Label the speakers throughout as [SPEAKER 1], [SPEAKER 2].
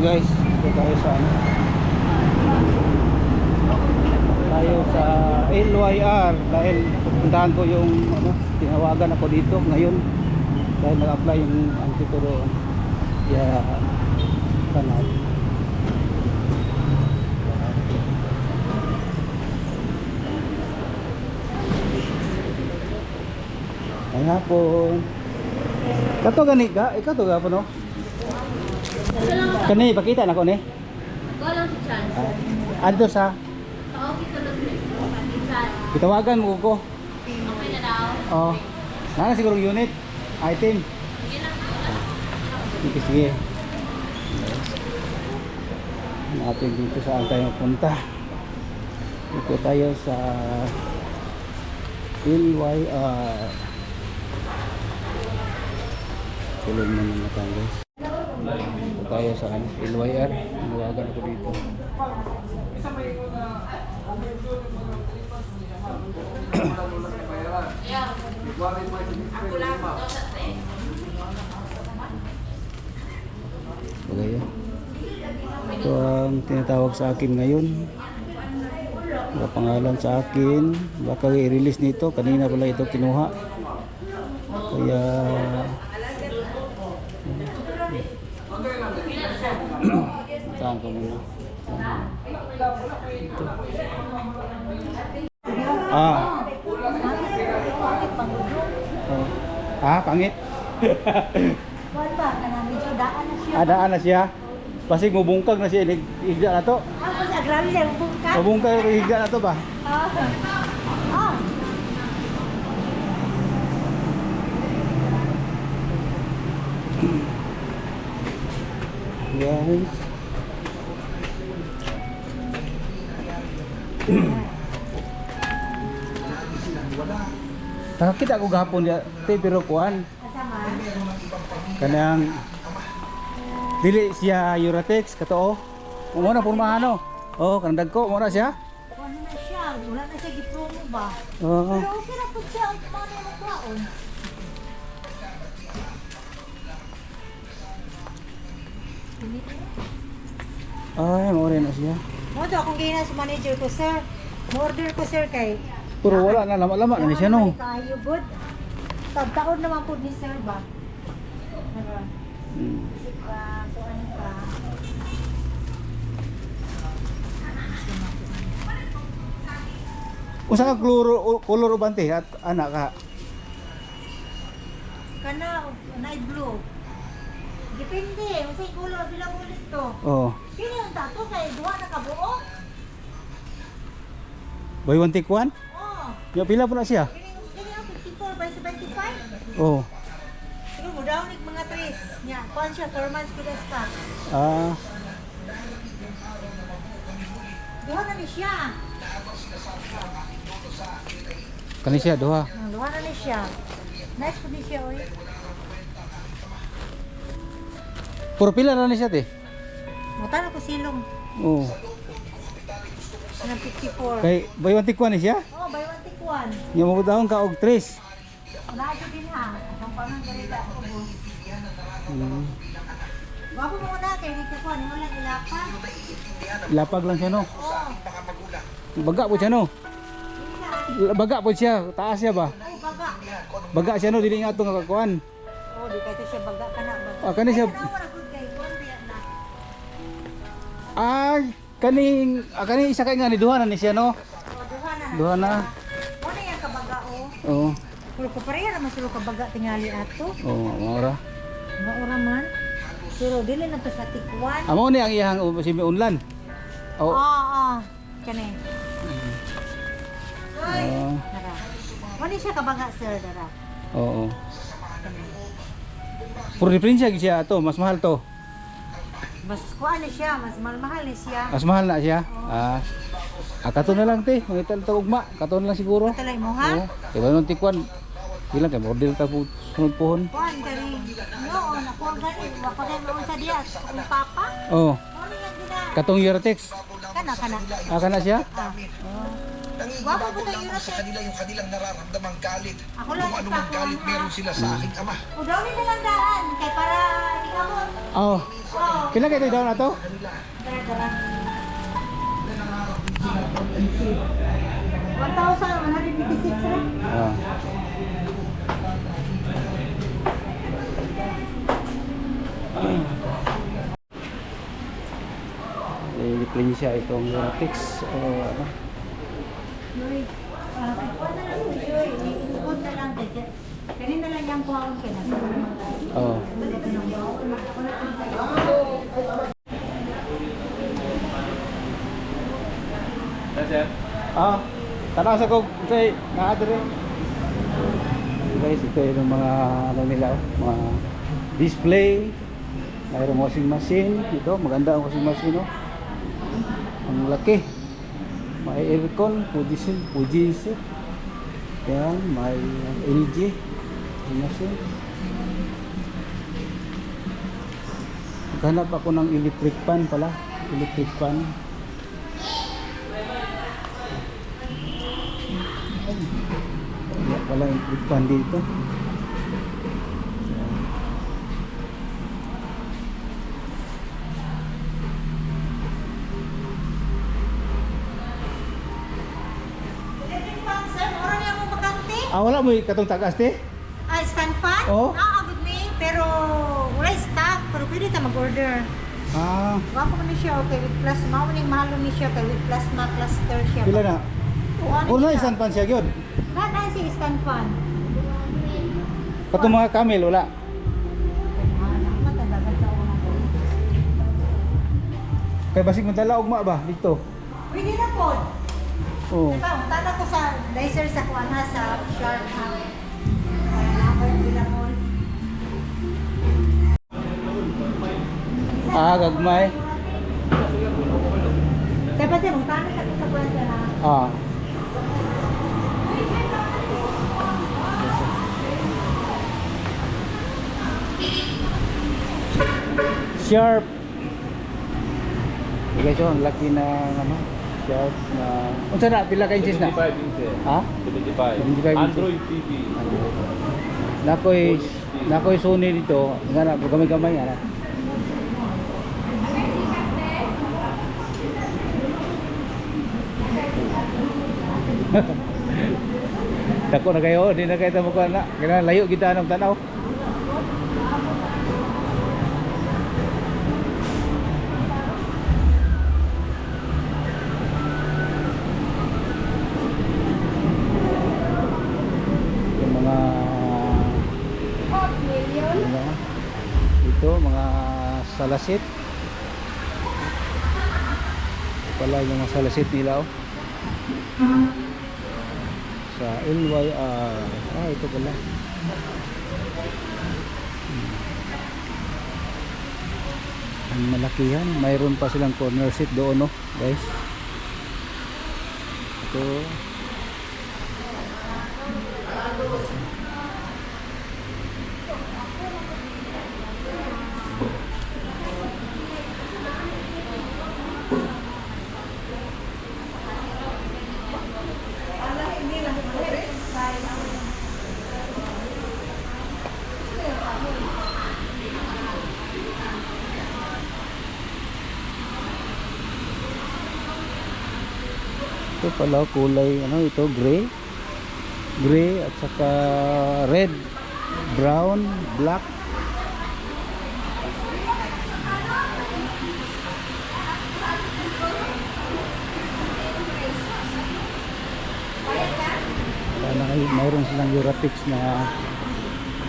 [SPEAKER 1] guys, ito tayo sa ano, tayo sa LYR dahil pupuntahan ko yung ano, tinawagan ako dito ngayon dahil nag-apply yung antituro kanal. Ay hapon. Kato gani ka? Ikaw to gapon no? Kani pakita na ko ni.
[SPEAKER 2] Walang si chance.
[SPEAKER 1] Adto sa
[SPEAKER 2] Ka-office sa Luzon.
[SPEAKER 1] kitawagan mo ko.
[SPEAKER 2] Okay na daw.
[SPEAKER 1] Oh. Nana siguro unit item.
[SPEAKER 2] Sige na.
[SPEAKER 1] Sige sige. Natin dito saan tayo punta. Dito tayo sa LYR. Tulong na mga tayo guys. Dito tayo sa LYR. Nawagan ako dito.
[SPEAKER 2] Ako lang daw sa te.
[SPEAKER 1] Bagay. Ito ang tinatawag sa akin ngayon. Wala pangalan sa akin. Baka i-release nito. Kanina pala ito kinuha. Kaya saan ka muna? Ah. Ah, pangit.
[SPEAKER 2] Wala ka na medyo daan na siya.
[SPEAKER 1] Adaan na siya. Pasig mo bungkag na siya. Higda na to.
[SPEAKER 2] Ako sa grabe lang buka.
[SPEAKER 1] Mabungkag na higda na to ba?
[SPEAKER 2] Ah.
[SPEAKER 1] Guys. Nakakita ko gahapon ya, pero kuan
[SPEAKER 2] Kasama.
[SPEAKER 1] kanang dili siya Euratex katoo. Mo na pormahan no. Oh, kanang dagko mo na siya.
[SPEAKER 2] Ano na siya? Wala na siya gipromo ba?
[SPEAKER 1] Oo.
[SPEAKER 2] Pero okay na po siya. Ang mga nagkaon.
[SPEAKER 1] Ay, mo rin na siya.
[SPEAKER 2] Mo to akong gina sa manager ko sir. Order ko sir kay.
[SPEAKER 1] Pero wala na lama-lama na siya no.
[SPEAKER 2] Kayo good. Taon naman po ni sir ba?
[SPEAKER 1] Hmm.
[SPEAKER 2] Kuan ka.
[SPEAKER 1] Usa ka color ubante at anak ka.
[SPEAKER 2] Kana night blue. Depende, unsay color bilang ulit to.
[SPEAKER 1] Oh.
[SPEAKER 2] Kini ang tato kay duha na kabuo.
[SPEAKER 1] Boy one take one?
[SPEAKER 2] Oh.
[SPEAKER 1] Ya pila po na siya?
[SPEAKER 2] Kini ang 54 by 75.
[SPEAKER 1] Oh.
[SPEAKER 2] Pero mo daw nig mga tres. Nya, kuan siya 4 months ko ka.
[SPEAKER 1] Ah,
[SPEAKER 2] Duha na ni siya.
[SPEAKER 1] kani siya duha.
[SPEAKER 2] Duha na ni siya. Nice po ni siya oy.
[SPEAKER 1] Puro pila na ni siya te.
[SPEAKER 2] Mutan ko silong.
[SPEAKER 1] Oh.
[SPEAKER 2] Kanang 54.
[SPEAKER 1] Kay boy one take one ni siya.
[SPEAKER 2] Oh, by 1 take 1.
[SPEAKER 1] Nya mo daw ka og tres.
[SPEAKER 2] Wala siya din ha. Ang pangang galita ko boss.
[SPEAKER 1] Hmm.
[SPEAKER 2] Wapo mo na kay Rika ko, ano lang ilapa?
[SPEAKER 1] Lapag lang siya no.
[SPEAKER 2] Oo.
[SPEAKER 1] Baga po siya no. Baga po siya, taas siya ba?
[SPEAKER 2] Oh, baga.
[SPEAKER 1] Baga siya no, dili nga ito nga kakuan.
[SPEAKER 2] Oh, di kayo siya baga ka na. Baga.
[SPEAKER 1] Ah, kani siya.
[SPEAKER 2] Ay, tanawa na good kay Juan Rian na.
[SPEAKER 1] Ay, kaning isa kay nga ni duha na ni siya no.
[SPEAKER 2] Oh, duha na.
[SPEAKER 1] Duha na.
[SPEAKER 2] Ano yan kabaga oh?
[SPEAKER 1] Oo.
[SPEAKER 2] Pero kapareha naman sila kabaga tingali ato.
[SPEAKER 1] Oh, maura.
[SPEAKER 2] Maura man. Pero dili na to sa tikwan.
[SPEAKER 1] Amo ni ang iyang simi unlan.
[SPEAKER 2] Oo,
[SPEAKER 1] Oh.
[SPEAKER 2] oo. Kani.
[SPEAKER 1] Oh.
[SPEAKER 2] Dara. Ano siya kabaga sir, dara?
[SPEAKER 1] Oo. Puro diferensya siya to, mas mahal to.
[SPEAKER 2] Mas kuan ni siya, mas mahal ni siya.
[SPEAKER 1] Mas mahal na siya. Ah. Kato na lang te, mangital ta ugma, kato na lang siguro.
[SPEAKER 2] Talay mo ha?
[SPEAKER 1] Oo. Kaya nung tikwan, ilang kay model ta po sunod pohon.
[SPEAKER 2] Kuan kani. No, ako gani, mapagay mo sa diya sa papa.
[SPEAKER 1] Oh.
[SPEAKER 2] Ano yan gina?
[SPEAKER 1] Katong Euratex.
[SPEAKER 2] Kana kana.
[SPEAKER 1] Ah, kana siya?
[SPEAKER 2] Ah. Wapo po
[SPEAKER 3] Nangingibabaw
[SPEAKER 2] tayo
[SPEAKER 3] lamang sa
[SPEAKER 2] Eurotex.
[SPEAKER 3] kanila yung kanilang nararamdamang galit.
[SPEAKER 2] Ako lang
[SPEAKER 3] Kung anumang
[SPEAKER 2] isa,
[SPEAKER 3] galit
[SPEAKER 2] kuha.
[SPEAKER 3] meron sila sa aking ama.
[SPEAKER 2] O daw nila lang daan. Kay para ikamot.
[SPEAKER 1] Oh.
[SPEAKER 2] Oh.
[SPEAKER 1] Pila kayo daw na to?
[SPEAKER 2] Tara, tara. 1,156 na.
[SPEAKER 1] Ah. Clean siya itong Eurotex o ano.
[SPEAKER 2] Joy, kuha na lang si Joy. Ikot na lang. Kanina lang yung kuhaon ka na.
[SPEAKER 1] Oh. Ah, tanaw sa kog say naadre. Guys, ito yung mga ano nila, oh, mga display. Mayroong washing machine ito, maganda ang washing machine, oh. Ang laki. May aircon, Fujitsu. Yan, may LG washing machine. Naghanap ako ng electric fan pala, electric fan. Wala electric fan dito.
[SPEAKER 2] Electric fan, sir. Oras niya mong bakante.
[SPEAKER 1] Ah, wala mo katong tagas te?
[SPEAKER 2] Ah, stand fan?
[SPEAKER 1] Oo.
[SPEAKER 2] Good me. Pero wala stock. Pero pwede ta mag-order.
[SPEAKER 1] Ah,
[SPEAKER 2] Wako man ni siya okay with plasma. Mamuning mahalo ni siya kay with plasma cluster siya.
[SPEAKER 1] pila na?
[SPEAKER 2] Ano
[SPEAKER 1] Kuno
[SPEAKER 2] siya?
[SPEAKER 1] isang pan siya gyud.
[SPEAKER 2] Na si stand fan.
[SPEAKER 1] Katong mga camel wala.
[SPEAKER 2] Matadagan sa unang ko.
[SPEAKER 1] Kay basig madala ugma ba dito?
[SPEAKER 2] Pwede na po.
[SPEAKER 1] Oh.
[SPEAKER 2] Diba, tala ko sa laser sa kuwan ha, sa sharp ha. Para number bilangon.
[SPEAKER 1] Ah, gagmay.
[SPEAKER 2] Diba siya, mong tala sa kuwan sa ha.
[SPEAKER 1] Ah. Sharp. Okay, so ang laki na ano, sharp na. Unsa na pila ka inches na?
[SPEAKER 4] 75 inches.
[SPEAKER 1] Ha?
[SPEAKER 4] 75.
[SPEAKER 1] 75 inches.
[SPEAKER 4] Android TV.
[SPEAKER 1] Nakoy Sony dito, ngana gamay-gamay ana. Dako na kayo, di na kayo tamo ko na. Kaya layo kita anong tanaw. Yung mga ano, ito mga salasit. Ito pala yung mga salasit nila, oh. Sa LYR. Ah, ito pala. Ang malakihan. Mayroon pa silang corner seat doon, no, guys. Ito. Ito pala kulay ano ito, gray at saka red, brown, black. Mayroon silang Eurotex na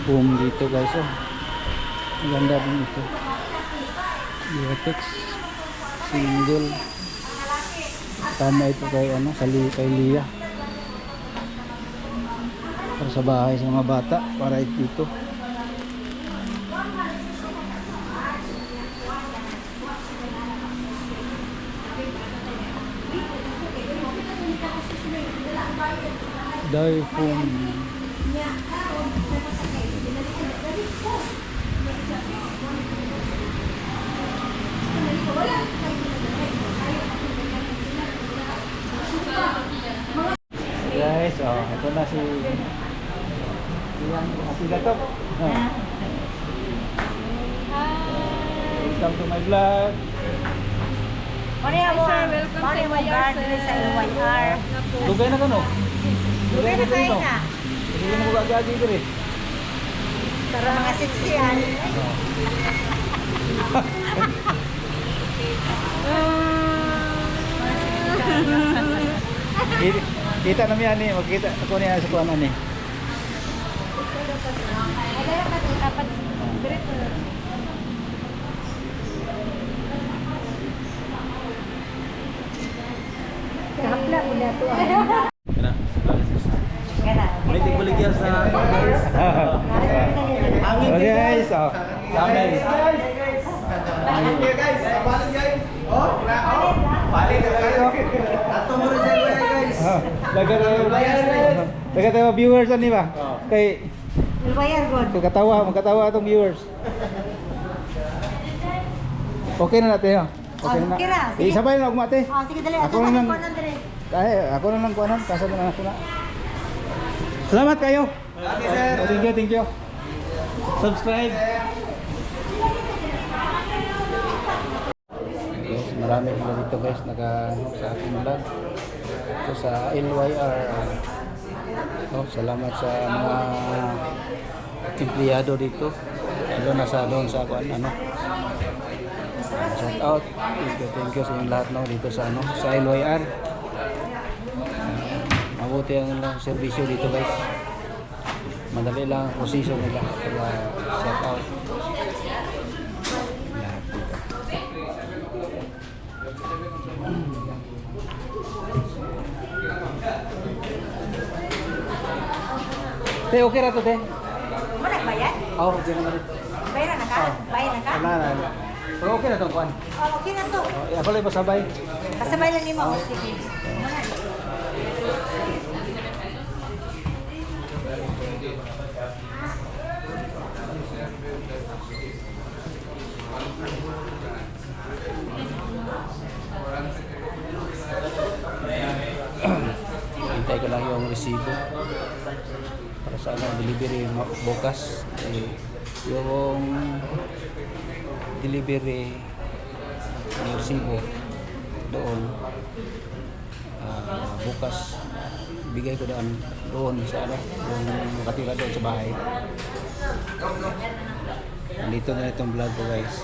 [SPEAKER 1] foam dito, guys, oh. Ang ganda din ito, Eurotex single. Tama ito kay ano, kay Lia. Para sa bahay sa mga bata, para ito. Daifoam. Guys, oh, ito na si si Dato. Oh. Welcome to my vlog.
[SPEAKER 2] Maria mo,
[SPEAKER 4] sir, welcome
[SPEAKER 2] Maria
[SPEAKER 4] sa
[SPEAKER 2] mo guard dito sa LYR.
[SPEAKER 1] Dugay na kano?
[SPEAKER 2] Dugay na kayo na.
[SPEAKER 1] Hindi mo gagagi diri.
[SPEAKER 2] Para mga seksiyan.
[SPEAKER 1] Kita namin yan eh, magkita ako niya sa kuwanan eh.
[SPEAKER 2] Kahapla mo na ito.
[SPEAKER 1] Kana.
[SPEAKER 2] Kana.
[SPEAKER 1] May tigbaligyan sa okay guys, oh. Kami. Dagat tayo viewers ani ba? Kay
[SPEAKER 2] LYR god.
[SPEAKER 1] magkatawa atong viewers. Okay na natin, oh. Okay na.
[SPEAKER 2] Okay na, sige.
[SPEAKER 1] Isabay na ugmate.
[SPEAKER 2] Oh, sige dali.
[SPEAKER 1] Ako na lang. Ako na lang kuanan, kasa na ako na. Salamat kayo. Thank you. Subscribe. Yes, marami pala dito guys sa aking vlog. Ito sa LYR. Oh, salamat sa mga empleyado dito. Lalo na sa doon sa ano. Shout out. Thank you sa inyong lahat no dito sa sa LYR. Mabuti ang serbisyo dito guys. Madali lang ang posisyon nila. Kaya shout out. Lahat dito. Te, okay ra to te?
[SPEAKER 2] Mo nagbayad?
[SPEAKER 1] Oo, okay na rin.
[SPEAKER 2] Bayaran na ka? Bayad na ka?
[SPEAKER 1] Wala na. Pero okay na itong kuhan.
[SPEAKER 2] Oh, okay na to.
[SPEAKER 1] Ako lang pasabay.
[SPEAKER 2] Kasabay lang nimo. Oh, sige.
[SPEAKER 1] Hintay ko lang yung resibo para sa delivery bukas. Yung delivery ng resibo doon bukas bigay ko doon sa yung nakatira doon sa bahay. Nandito na itong vlog ko guys.